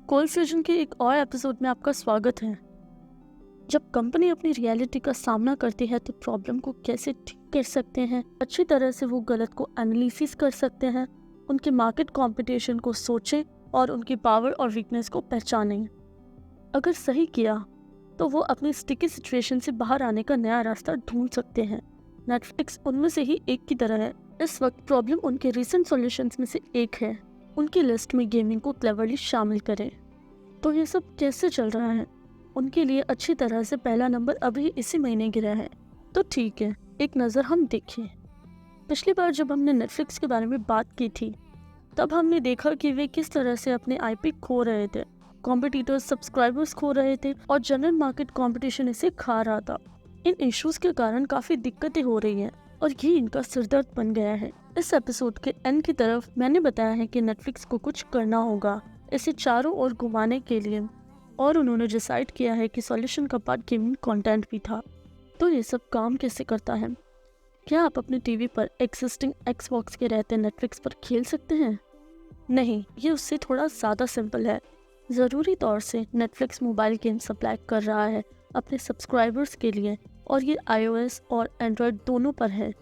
Cold fusion के एक और एपिसोड में आपका स्वागत है। जब कंपनी अपनी रियलिटी का सामना करती है तो प्रॉब्लम को कैसे ठीक कर सकते हैं, अच्छी तरह से वो गलत को एनालिसिस कर सकते हैं, उनके मार्केट कंपटीशन को सोचें और उनकी पावर और वीकनेस को पहचानें। अगर सही किया तो वो अपनी स्टिकी सिचुएशन से बाहर आने का नया रास्ता ढूंढ सकते हैं। नेटफ्लिक्स उनमें से ही एक की तरह है। इस वक्त प्रॉब्लम उनके रिसेंट सॉल्यूशंस में से एक है। उनकी लिस्ट में गेमिंग को क्लेवरली शामिल करें। तो ये सब कैसे चल रहा है? उनके लिए अच्छी तरह से पहला नंबर अभी इसी महीने गिरा है। तो ठीक है, एक नज़र हम देखें। पिछली बार जब हमने नेटफ्लिक्स के बारे में बात की थी तब हमने देखा कि वे किस तरह से अपने आईपी खो रहे थे, कॉम्पिटिटर्स सब्सक्राइबर्स खो रहे थे और जनरल मार्केट कंपटीशन इसे खा रहा था। इन इश्यूज के कारण काफ़ी दिक्कतें हो रही हैं और ये इनका सिरदर्द बन गया है। इस एपिसोड के एंड की तरफ मैंने बताया है कि नेटफ्लिक्स को कुछ करना होगा इसे चारों ओर घुमाने के लिए, और उन्होंने डिसाइड किया है कि सॉल्यूशन का पार्ट गेमिंग कंटेंट भी था। तो ये सब काम कैसे करता है? क्या आप अपने टीवी पर एक्सिस्टिंग एक्सबॉक्स के रहते नेटफ्लिक्स पर खेल सकते हैं? नहीं, ये उससे थोड़ा ज़्यादा सिंपल है। ज़रूरी तौर से नेटफ्लिक्स मोबाइल गेम सप्लाई कर रहा है अपने सब्सक्राइबर्स के लिए, और ये iOS और एंड्रॉयड दोनों पर है।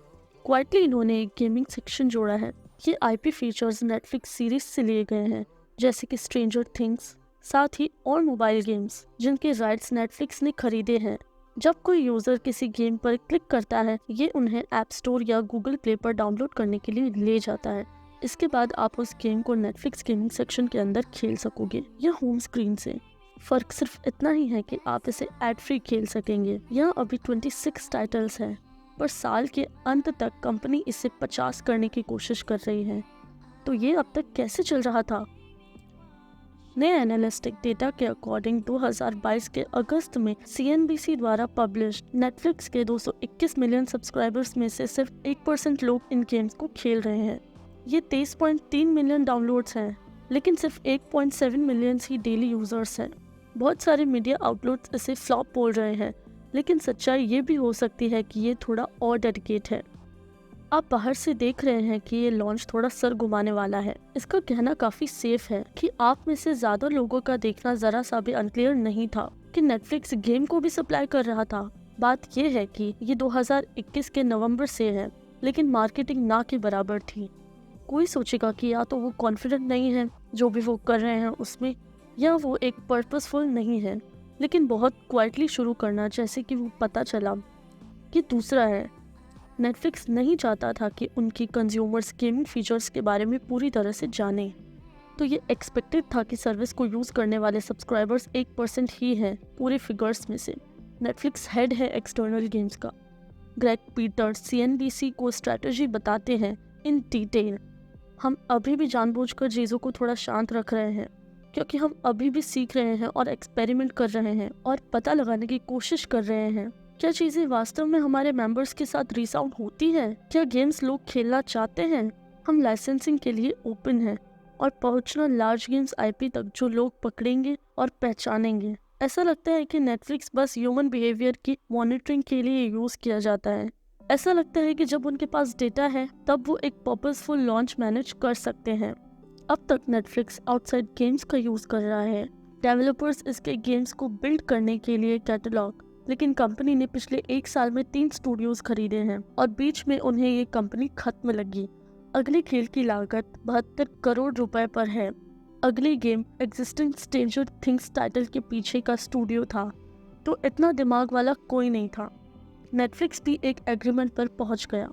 क्वाइटली इन्होंने एक गेमिंग सेक्शन जोड़ा है। ये आईपी फीचर्स नेटफ्लिक्स सीरीज से लिए गए हैं, जैसे कि स्ट्रेंजर थिंग्स, साथ ही और मोबाइल गेम्स जिनके राइट्स नेटफ्लिक्स ने खरीदे हैं। जब कोई यूजर किसी गेम पर क्लिक करता है, ये उन्हें ऐप स्टोर या गूगल प्ले पर डाउनलोड करने के लिए ले जाता है। इसके बाद आप उस गेम को नेटफ्लिक्स गेमिंग सेक्शन के अंदर खेल सकोगे या होम स्क्रीन से। फर्क सिर्फ इतना ही है कि आप इसे एड फ्री खेल सकेंगे। यहाँ अभी 26 टाइटल्स हैं, पर साल के अंत तक कंपनी इसे 50 करने की कोशिश कर रही है। तो ये अब तक कैसे चल रहा था? नए एनालिस्टिक डेटा के अकॉर्डिंग 2022 के अगस्त में CNBC द्वारा पब्लिश्ड नेटफ्लिक्स के 221 मिलियन सब्सक्राइबर्स में से सिर्फ 1% लोग इन गेम्स को खेल रहे हैं। ये 23.3 मिलियन डाउनलोड्स हैं, लेकिन सिर्फ 1.7 मिलियन ही डेली यूजर्स हैं। बहुत सारे मीडिया आउटलेट्स इसे फ्लॉप बोल रहे हैं, लेकिन सच्चाई ये भी हो सकती है कि ये थोड़ा और डेडिकेट है। आप बाहर से देख रहे हैं कि ये लॉन्च थोड़ा सर घुमाने वाला है। इसका कहना काफी सेफ है कि आप में से ज्यादा लोगों का देखना जरा सा भी अनक्लियर नहीं था कि नेटफ्लिक्स गेम को भी सप्लाई कर रहा था। बात ये है कि ये 2021 के नवंबर से है, लेकिन मार्केटिंग ना के बराबर थी। कोई सोचेगा कि या तो वो कॉन्फिडेंट नहीं है जो भी वो कर रहे हैं उसमें, या वो एक पर्पसफुल नहीं है। लेकिन बहुत क्वाइटली शुरू करना, जैसे कि वो पता चला कि दूसरा है। नेटफ्लिक्स नहीं चाहता था कि उनकी कंज्यूमर्स गेमिंग फीचर्स के बारे में पूरी तरह से जाने। तो ये एक्सपेक्टेड था कि सर्विस को यूज़ करने वाले सब्सक्राइबर्स 1% ही हैं पूरे फिगर्स में से। नेटफ्लिक्स हेड है एक्सटर्नल गेम्स का। ग्रेग पीटर्स CNBC को स्ट्रैटेजी बताते हैं इन डिटेल। हम अभी भी जानबूझकर चीज़ों को थोड़ा शांत रख रहे हैं, क्योंकि हम अभी भी सीख रहे हैं और एक्सपेरिमेंट कर रहे हैं और पता लगाने की कोशिश कर रहे हैं क्या चीजें वास्तव में हमारे मेंबर्स के साथ रीसाउंड होती हैं। क्या गेम्स लोग खेलना चाहते हैं? हम लाइसेंसिंग के लिए ओपन हैं और पहुंचना लार्ज गेम्स आईपी तक जो लोग पकड़ेंगे और पहचानेंगे। ऐसा लगता है कि नेटफ्लिक्स बस ह्यूमन बिहेवियर की मॉनिटरिंग के लिए यूज किया जाता है। ऐसा लगता है कि जब उनके पास डेटा है तब वो एक पर्पसफुल लॉन्च मैनेज कर सकते हैं। अब तक नेटफ्लिक्स आउटसाइड गेम्स का यूज कर रहा है, डेवलपर्स इसके गेम्स को बिल्ड करने के लिए कैटलॉग, लेकिन कंपनी ने पिछले 1 साल में 3 स्टूडियोज खरीदे हैं और बीच में उन्हें ये कंपनी खत्म लगी। अगले खेल की लागत 72 करोड़ रुपए पर है। अगली game existing stranger things title के पीछे का स्टूडियो था, तो इतना दिमाग वाला कोई नहीं था। नेटफ्लिक्स भी एक एग्रीमेंट पर पहुंच गया।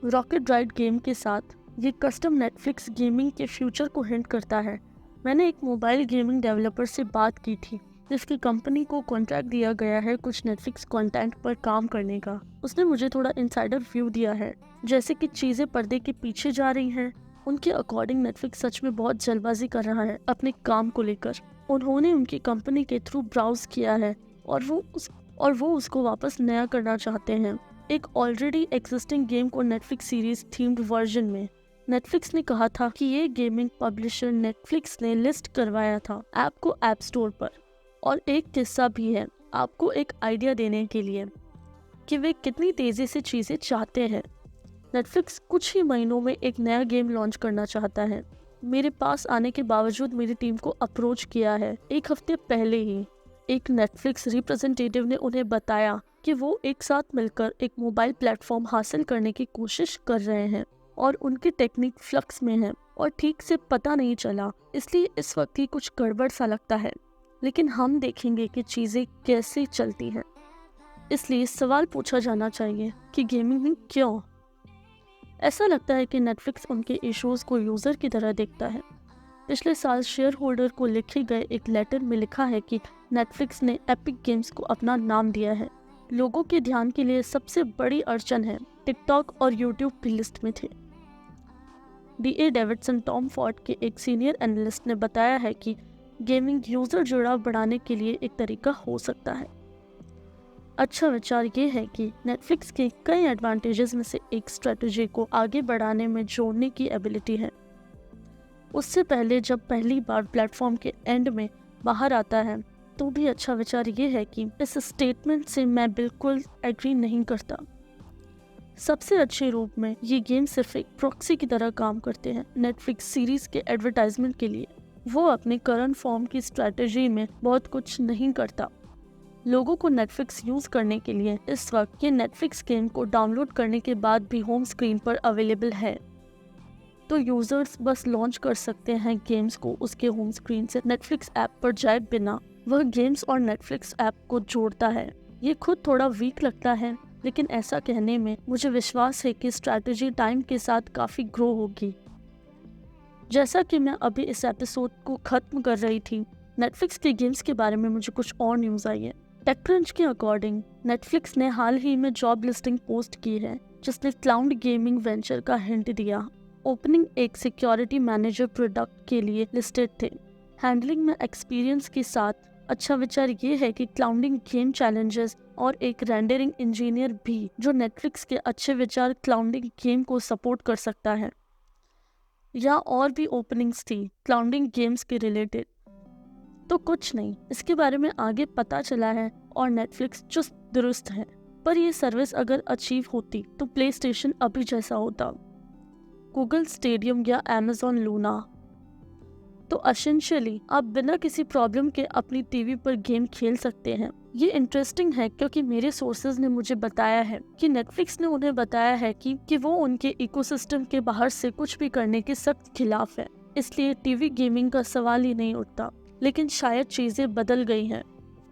रॉकेट राइड गेम के साथ ये कस्टम नेटफ्लिक्स गेमिंग के फ्यूचर को हिंट करता है। मैंने एक मोबाइल गेमिंग डेवलपर से बात की थी जिसकी कंपनी को कॉन्ट्रैक्ट दिया गया है कुछ नेटफ्लिक्स कंटेंट पर काम करने का। उसने मुझे थोड़ा इनसाइडर व्यू दिया है, जैसे कि चीजें पर्दे के पीछे जा रही हैं। उनके अकॉर्डिंग नेटफ्लिक्स सच में बहुत जल्दबाजी कर रहा है अपने काम को लेकर। उन्होंने उनकी कंपनी के थ्रू ब्राउज किया है और वो उसको वापस नया करना चाहते हैं, एक ऑलरेडी एग्जिस्टिंग गेम को नेटफ्लिक्स सीरीज थीम्ड वर्जन में। नेटफ्लिक्स ने कहा था कि ये गेमिंग पब्लिशर नेटफ्लिक्स ने लिस्ट करवाया था ऐप को ऐप स्टोर पर। और एक किस्सा भी है आपको एक आइडिया देने के लिए कि वे कितनी तेजी से चीजें चाहते हैं। नेटफ्लिक्स कुछ ही महीनों में एक नया गेम लॉन्च करना चाहता है। मेरे पास आने के बावजूद मेरी टीम को अप्रोच किया है। एक हफ्ते पहले ही एक नेटफ्लिक्स रिप्रेजेंटेटिव ने उन्हें बताया कि वो एक साथ मिलकर एक मोबाइल प्लेटफॉर्म हासिल करने की कोशिश कर रहे हैं और उनकी टेक्निक फ्लक्स में है और ठीक से पता नहीं चला, इसलिए इस वक्त ही कुछ गड़बड़ सा लगता है। लेकिन हम देखेंगे कि चीज़ें कैसे चलती हैं। इसलिए सवाल पूछा जाना चाहिए कि गेमिंग में क्यों ऐसा लगता है कि नेटफ्लिक्स उनके इश्यूज को यूज़र की तरह देखता है। पिछले साल शेयर होल्डर को लिखे गए एक लेटर में लिखा है कि नेटफ्लिक्स ने एपिक गेम्स को अपना नाम दिया है। लोगों के ध्यान के लिए सबसे बड़ी अड़चन है टिकटॉक और यूट्यूब भी लिस्ट में थे। D.A. डेविडसन टॉम फोर्ड के एक सीनियर एनालिस्ट ने बताया है कि गेमिंग यूज़र जुड़ाव बढ़ाने के लिए एक तरीका हो सकता है। अच्छा विचार ये है कि नेटफ्लिक्स के कई एडवांटेजेस में से एक स्ट्रेटजी को आगे बढ़ाने में जोड़ने की एबिलिटी है। उससे पहले जब पहली बार प्लेटफॉर्म के एंड में बाहर आता है तो भी अच्छा विचार ये है कि इस स्टेटमेंट से मैं बिल्कुल एग्री नहीं करता। सबसे अच्छे रूप में ये गेम सिर्फ एक प्रॉक्सी की तरह काम करते हैं नेटफ्लिक्स सीरीज के एडवर्टाइजमेंट के लिए। वो अपने करंट फॉर्म की स्ट्रेटजी में बहुत कुछ नहीं करता। लोगों को नेटफ्लिक्स यूज करने के लिए इस वक्त ये नेटफ्लिक्स गेम को डाउनलोड करने के बाद भी होम स्क्रीन पर अवेलेबल है, तो यूजर्स बस लॉन्च कर सकते हैं गेम्स को उसके होम स्क्रीन से नेटफ्लिक्स ऐप पर जाए बिना। वह गेम्स और नेटफ्लिक्स ऐप को जोड़ता है। ये खुद थोड़ा वीक लगता है, लेकिन ऐसा कहने में मुझे विश्वास है कि स्ट्रैटेजी टाइम के साथ काफी ग्रो होगी। जैसा कि मैं अभी इस एपिसोड को खत्म कर रही थी, नेटफ्लिक्स के गेम्स के बारे में मुझे कुछ और न्यूज आई है। टेकक्रंच के अकॉर्डिंग नेटफ्लिक्स ने हाल ही में जॉब लिस्टिंग पोस्ट की है जिसने क्लाउड गेमिंग वेंचर का हिंट दिया। ओपनिंग एक सिक्योरिटी मैनेजर प्रोडक्ट के लिए लिस्टेड थे। हैंडलिंग में एक्सपीरियंस के साथ अच्छा विचार ये है कि क्लाउडिंग गेम चैलेंजेस और एक रेंडरिंग इंजीनियर भी जो नेटफ्लिक्स के अच्छे विचार क्लाउडिंग गेम को सपोर्ट कर सकता है। या और भी ओपनिंग्स थी क्लाउडिंग गेम्स के रिलेटेड, तो कुछ नहीं, इसके बारे में आगे पता चला है और नेटफ्लिक्स चुस्त दुरुस्त है। पर ये सर्विस अगर अचीव होती तो प्ले स्टेशन अभी जैसा होता, गूगल स्टेडियम या अमेज़न लूना। तो एसेंशियली आप बिना किसी प्रॉब्लम के अपनी टीवी पर गेम खेल सकते हैं। ये इंटरेस्टिंग है क्योंकि मेरे सोर्सेज ने मुझे बताया है कि नेटफ्लिक्स ने उन्हें बताया है कि वो उनके इकोसिस्टम के बाहर से कुछ भी करने के सख्त खिलाफ है, इसलिए टीवी गेमिंग का सवाल ही नहीं उठता। लेकिन शायद चीज़ें बदल गई हैं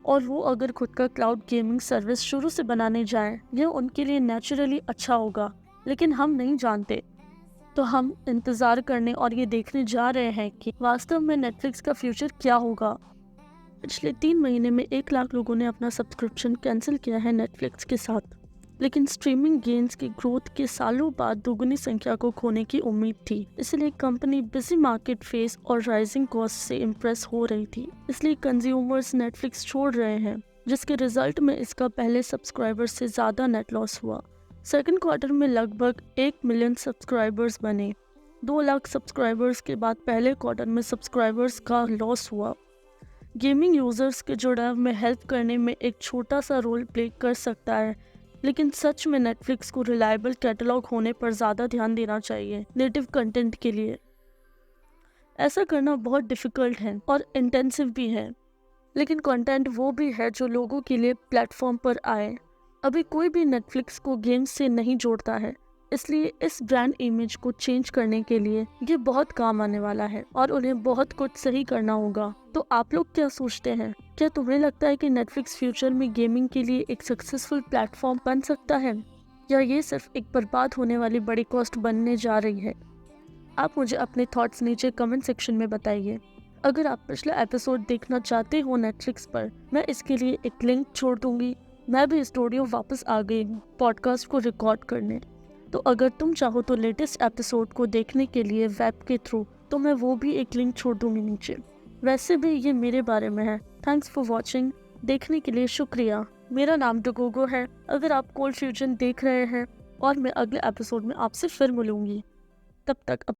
और वो अगर खुद का क्लाउड गेमिंग सर्विस शुरू से बनाने जाएं, यह उनके लिए नेचुरली अच्छा होगा, लेकिन हम नहीं जानते। तो हम इंतज़ार करने और ये देखने जा रहे हैं कि वास्तव में नेटफ्लिक्स का फ्यूचर क्या होगा। पिछले 3 महीने में 1 लाख लोगों ने अपना सब्सक्रिप्शन कैंसिल किया है नेटफ्लिक्स के साथ, लेकिन स्ट्रीमिंग गेम्स की ग्रोथ के सालों बाद दोगुनी संख्या को खोने की उम्मीद थी। इसलिए कंपनी बिजी मार्केट फेस और राइजिंग कॉस्ट से इम्प्रेस हो रही थी, इसलिए कंज्यूमर्स नेटफ्लिक्स छोड़ रहे हैं, जिसके रिजल्ट में इसका पहले सब्सक्राइबर से ज़्यादा नेट लॉस हुआ। सेकंड क्वार्टर में लगभग 1 मिलियन सब्सक्राइबर्स बने। 2 लाख सब्सक्राइबर्स के बाद पहले क्वार्टर में सब्सक्राइबर्स का लॉस हुआ। गेमिंग यूजर्स के जुड़ाव में हेल्प करने में एक छोटा सा रोल प्ले कर सकता है, लेकिन सच में नेटफ्लिक्स को रिलायबल कैटलॉग होने पर ज़्यादा ध्यान देना चाहिए नेटिव कंटेंट के लिए। ऐसा करना बहुत डिफ़िकल्ट है और इंटेंसिव भी है, लेकिन कंटेंट वो भी है जो लोगों के लिए प्लेटफॉर्म पर आए। अभी कोई भी नेटफ्लिक्स को गेम्स से नहीं जोड़ता है, इसलिए इस ब्रांड इमेज को चेंज करने के लिए ये बहुत काम आने वाला है और उन्हें बहुत कुछ सही करना होगा। तो आप लोग क्या सोचते हैं? क्या तुम्हें लगता है कि नेटफ्लिक्स फ्यूचर में गेमिंग के लिए एक सक्सेसफुल प्लेटफॉर्म बन सकता है, या ये सिर्फ एक बर्बाद होने वाली बड़ी कॉस्ट बनने जा रही है? आप मुझे अपने थॉट्स नीचे कमेंट सेक्शन में बताइए। अगर आप पिछला एपिसोड देखना चाहते हो नेटफ्लिक्स पर, मैं इसके लिए एक लिंक छोड़ दूंगी। मैं भी स्टूडियो वापस आ गई हूँ पॉडकास्ट को रिकॉर्ड करने, तो अगर तुम चाहो तो लेटेस्ट एपिसोड को देखने के लिए वेब के थ्रू, तो मैं वो भी एक लिंक छोड़ दूंगी नीचे। वैसे भी ये मेरे बारे में है। Thanks for watching. देखने के लिए शुक्रिया। मेरा नाम डुगोगो है। अगर आप कोल्ड फ्यूजन देख रहे हैं, और मैं अगले एपिसोड में आपसे फिर मिलूंगी। तब तक